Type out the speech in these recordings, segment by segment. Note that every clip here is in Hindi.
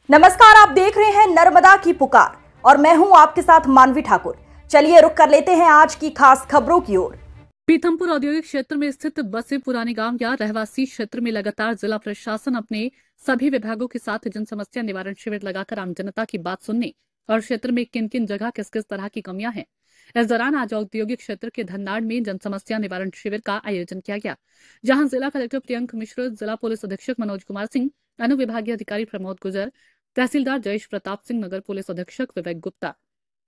नमस्कार, आप देख रहे हैं नर्मदा की पुकार और मैं हूं आपके साथ मानवी ठाकुर। चलिए रुक कर लेते हैं आज की खास खबरों की ओर। पीथमपुर औद्योगिक क्षेत्र में स्थित बसे पुराने गांव या रहवासी क्षेत्र में लगातार जिला प्रशासन अपने सभी विभागों के साथ जन समस्या निवारण शिविर लगाकर आम जनता की बात सुनने और क्षेत्र में किन किन जगह किस किस तरह की कमियां हैं। इस दौरान आज औद्योगिक क्षेत्र के धननाड़ में जन समस्या निवारण शिविर का आयोजन किया गया, जहां जिला कलेक्टर प्रियंक मिश्र, जिला पुलिस अधीक्षक मनोज कुमार सिंह, अनुविभागीय अधिकारी प्रमोद गुजर, तहसीलदार जयेश प्रताप सिंह, नगर पुलिस अधीक्षक विवेक गुप्ता,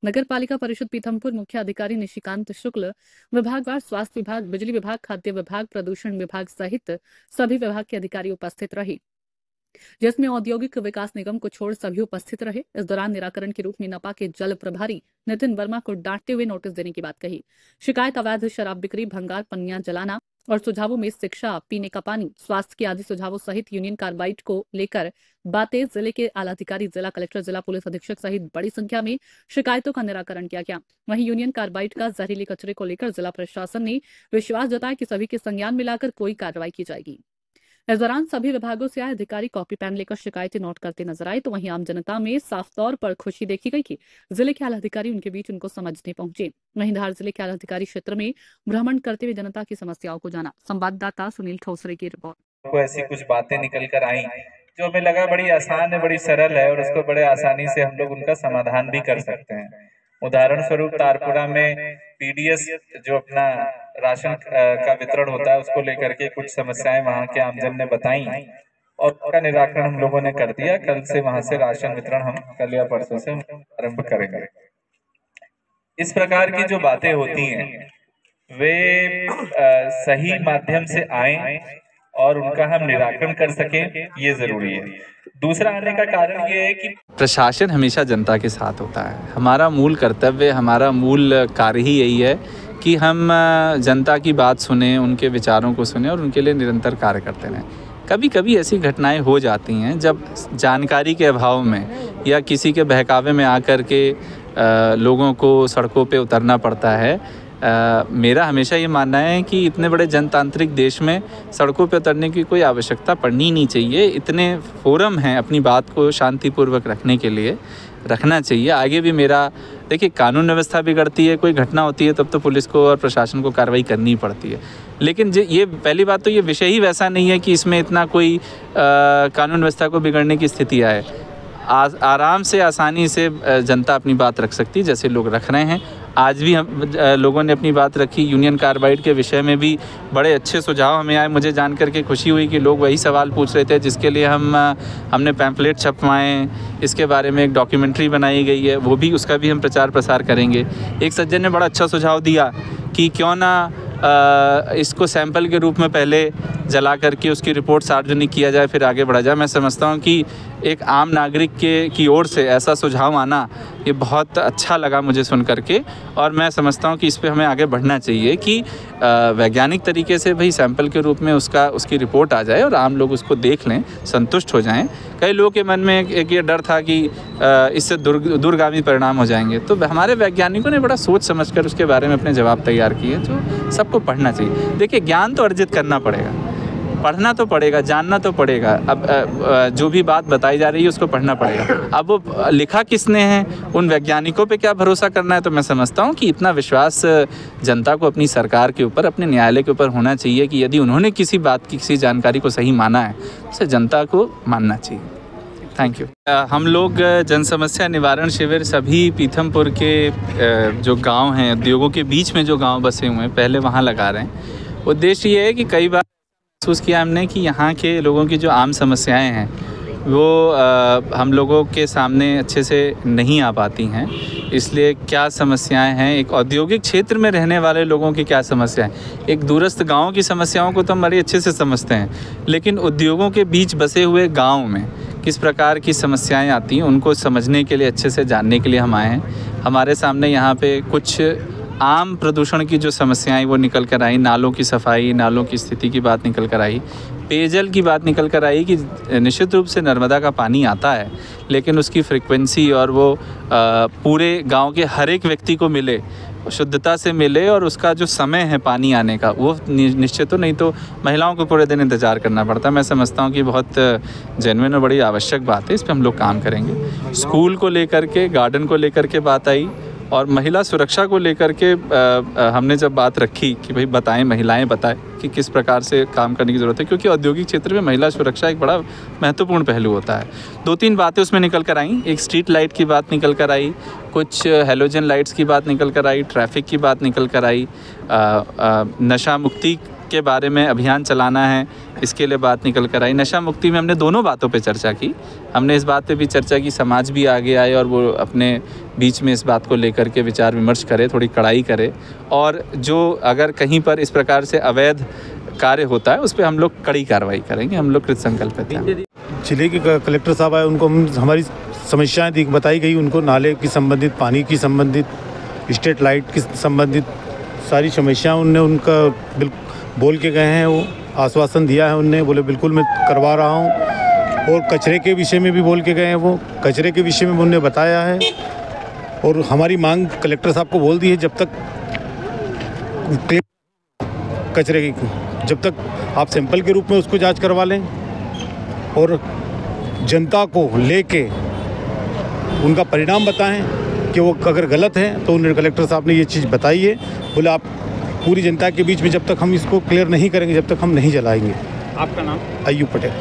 नगर पालिका परिषद पीथमपुर मुख्य अधिकारी निशिकांत शुक्ल, विभागवार स्वास्थ्य विभाग, बिजली विभाग, खाद्य विभाग, प्रदूषण विभाग सहित सभी विभाग के अधिकारी उपस्थित रहे, जिसमें औद्योगिक विकास निगम को छोड़ सभी उपस्थित रहे। इस दौरान निराकरण के रूप में नपा के जल प्रभारी नितिन वर्मा को डांटते हुए नोटिस देने की बात कही। शिकायत अवैध शराब बिक्री, भंगार, पन्नियां जलाना और सुझावों में शिक्षा, पीने का पानी, स्वास्थ्य के आदि सुझावों सहित यूनियन कार्बाइड को लेकर बातें जिले के आलाधिकारी, जिला कलेक्टर, जिला पुलिस अधीक्षक सहित बड़ी संख्या में शिकायतों का निराकरण किया गया। वहीं यूनियन कार्बाइड का जहरीले कचरे को लेकर जिला प्रशासन ने विश्वास जताया कि सभी के संज्ञान में लाकर कोई कार्रवाई की जाएगी। इस दौरान सभी विभागों से आए अधिकारी कॉपी पेन लेकर शिकायतें नोट करते नजर आए, तो वहीं आम जनता में साफ तौर पर खुशी देखी गई कि जिले के आलाधिकारी उनके बीच उनको समझने पहुंचे। वहीं धार जिले के आलाधिकारी क्षेत्र में भ्रमण करते हुए जनता की समस्याओं को जाना। संवाददाता सुनील ठोसरे की रिपोर्ट। ऐसी कुछ बातें निकल कर आई जो हमें लगा बड़ी आसान है, बड़ी सरल है और उसको बड़े आसानी से हम लोग उनका समाधान भी कर सकते हैं। उदाहरण स्वरूप तारपुरा में पीडीएस जो अपना राशन का वितरण होता है उसको लेकर के कुछ समस्याएं वहां के आमजन ने बताई और उसका निराकरण हम लोगों ने कर दिया। कल से वहां से राशन वितरण हम कल या परसों से आरंभ करेंगे। इस प्रकार की जो बातें होती हैं वे सही माध्यम से आए और उनका हम निराकरण कर सकें, ये जरूरी है। दूसरा आने का कारण ये है कि प्रशासन हमेशा जनता के साथ होता है। हमारा मूल कर्तव्य, हमारा मूल कार्य ही यही है कि हम जनता की बात सुने, उनके विचारों को सुने और उनके लिए निरंतर कार्य करते रहें। कभी कभी ऐसी घटनाएं हो जाती हैं जब जानकारी के अभाव में या किसी के बहकावे में आकर के लोगों को सड़कों पे उतरना पड़ता है। मेरा हमेशा ये मानना है कि इतने बड़े जनतांत्रिक देश में सड़कों पे उतरने की कोई आवश्यकता पड़नी नहीं चाहिए। इतने फोरम हैं अपनी बात को शांतिपूर्वक रखने के लिए, रखना चाहिए। आगे भी मेरा देखिए, कानून व्यवस्था बिगड़ती है, कोई घटना होती है तब तो पुलिस को और प्रशासन को कार्रवाई करनी पड़ती है। लेकिन ये पहली बात तो ये विषय ही वैसा नहीं है कि इसमें इतना कोई कानून व्यवस्था को बिगड़ने की स्थिति आए। आराम से, आसानी से जनता अपनी बात रख सकती है जैसे लोग रख रहे हैं। आज भी हम लोगों ने अपनी बात रखी। यूनियन कार्बाइड के विषय में भी बड़े अच्छे सुझाव हमें आए। मुझे जान करके खुशी हुई कि लोग वही सवाल पूछ रहे थे जिसके लिए हमने पैम्फलेट छपवाएँ। इसके बारे में एक डॉक्यूमेंट्री बनाई गई है, वो भी, उसका भी हम प्रचार प्रसार करेंगे। एक सज्जन ने बड़ा अच्छा सुझाव दिया कि क्यों ना इसको सैंपल के रूप में पहले जला करके उसकी रिपोर्ट सार्वजनिक किया जाए, फिर आगे बढ़ा जाए। मैं समझता हूँ कि एक आम नागरिक की ओर से ऐसा सुझाव आना ये बहुत अच्छा लगा मुझे सुन करके, और मैं समझता हूँ कि इस पे हमें आगे बढ़ना चाहिए कि वैज्ञानिक तरीके से भाई सैंपल के रूप में उसकी रिपोर्ट आ जाए और आम लोग उसको देख लें, संतुष्ट हो जाएं। कई लोगों के मन में एक ये डर था कि इससे दूरगामी परिणाम हो जाएंगे, तो हमारे वैज्ञानिकों ने बड़ा सोच समझ कर उसके बारे में अपने जवाब तैयार किए, जो सबको पढ़ना चाहिए। देखिए, ज्ञान तो अर्जित करना पड़ेगा, पढ़ना तो पड़ेगा, जानना तो पड़ेगा। अब जो भी बात बताई जा रही है उसको पढ़ना पड़ेगा। अब वो लिखा किसने है, उन वैज्ञानिकों पे क्या भरोसा करना है। तो मैं समझता हूँ कि इतना विश्वास जनता को अपनी सरकार के ऊपर, अपने न्यायालय के ऊपर होना चाहिए कि यदि उन्होंने किसी बात की, किसी जानकारी को सही माना है, उसे जनता को मानना चाहिए। Thank you. हम लोग जन समस्या निवारण शिविर सभी पीथमपुर के जो गाँव हैं, उद्योगों के बीच में जो गाँव बसे हुए हैं, पहले वहाँ लगा रहे हैं। उद्देश्य ये है कि कई बार महसूस किया हमने कि यहाँ के लोगों की जो आम समस्याएं हैं वो हम लोगों के सामने अच्छे से नहीं आ पाती हैं। इसलिए क्या समस्याएं हैं, एक औद्योगिक क्षेत्र में रहने वाले लोगों की क्या समस्याएं, एक दूरस्थ गाँव की समस्याओं को तो हम बड़े अच्छे से समझते हैं, लेकिन उद्योगों के बीच बसे हुए गाँव में किस प्रकार की समस्याएं आती हैं उनको समझने के लिए, अच्छे से जानने के लिए हम आए हैं। हमारे सामने यहाँ पे कुछ आम प्रदूषण की जो समस्याएं वो निकल कर आई, नालों की सफाई, नालों की स्थिति की बात निकल कर आई, पेयजल की बात निकल कर आई कि निश्चित रूप से नर्मदा का पानी आता है, लेकिन उसकी फ्रीक्वेंसी और वो पूरे गांव के हर एक व्यक्ति को मिले, शुद्धता से मिले और उसका जो समय है पानी आने का वो निश्चित हो, नहीं तो महिलाओं को पूरे दिन इंतज़ार करना पड़ता है। मैं समझता हूँ कि बहुत जेन्युइन और बड़ी आवश्यक बात है, इस पर हम लोग काम करेंगे। स्कूल को लेकर के, गार्डन को लेकर के बात आई और महिला सुरक्षा को लेकर के हमने जब बात रखी कि भाई बताएं, महिलाएं बताएं कि किस प्रकार से काम करने की ज़रूरत है, क्योंकि औद्योगिक क्षेत्र में महिला सुरक्षा एक बड़ा महत्वपूर्ण पहलू होता है। 2-3 बातें उसमें निकल कर आई। एक स्ट्रीट लाइट की बात निकल कर आई, कुछ हेलोजन लाइट्स की बात निकल कर आई, ट्रैफिक की बात निकल कर आई, नशा मुक्ति के बारे में अभियान चलाना है, इसके लिए बात निकल कर आई। नशा मुक्ति में हमने दोनों बातों पे चर्चा की। हमने इस बात पे भी चर्चा की, समाज भी आगे आए और वो अपने बीच में इस बात को लेकर के विचार विमर्श करे, थोड़ी कड़ाई करे, और जो अगर कहीं पर इस प्रकार से अवैध कार्य होता है उस पर हम लोग कड़ी कार्रवाई करेंगे। हम लोग कृत संकल्पित हैं। जिले के कलेक्टर साहब आए, उनको हमारी समस्याएं बताई गई, उनको नाले की संबंधित, पानी की संबंधित, स्ट्रीट लाइट की संबंधित सारी समस्याएं उनका बोल के गए हैं। वो आश्वासन दिया है उनने, बोले बिल्कुल मैं करवा रहा हूं। और कचरे के विषय में भी बोल के गए हैं, वो कचरे के विषय में उन्होंने बताया है। और हमारी मांग कलेक्टर साहब को बोल दी है, जब तक कचरे की, जब तक आप सैंपल के रूप में उसको जांच करवा लें और जनता को लेके उनका परिणाम बताएं कि वो अगर गलत है तो उन्हें, कलेक्टर साहब ने ये चीज़ बताई है। बोले आप पूरी जनता के बीच में जब तक हम इसको क्लियर नहीं करेंगे, जब तक हम नहीं जलाएंगे। आपका नाम? अय्यूब पटेल।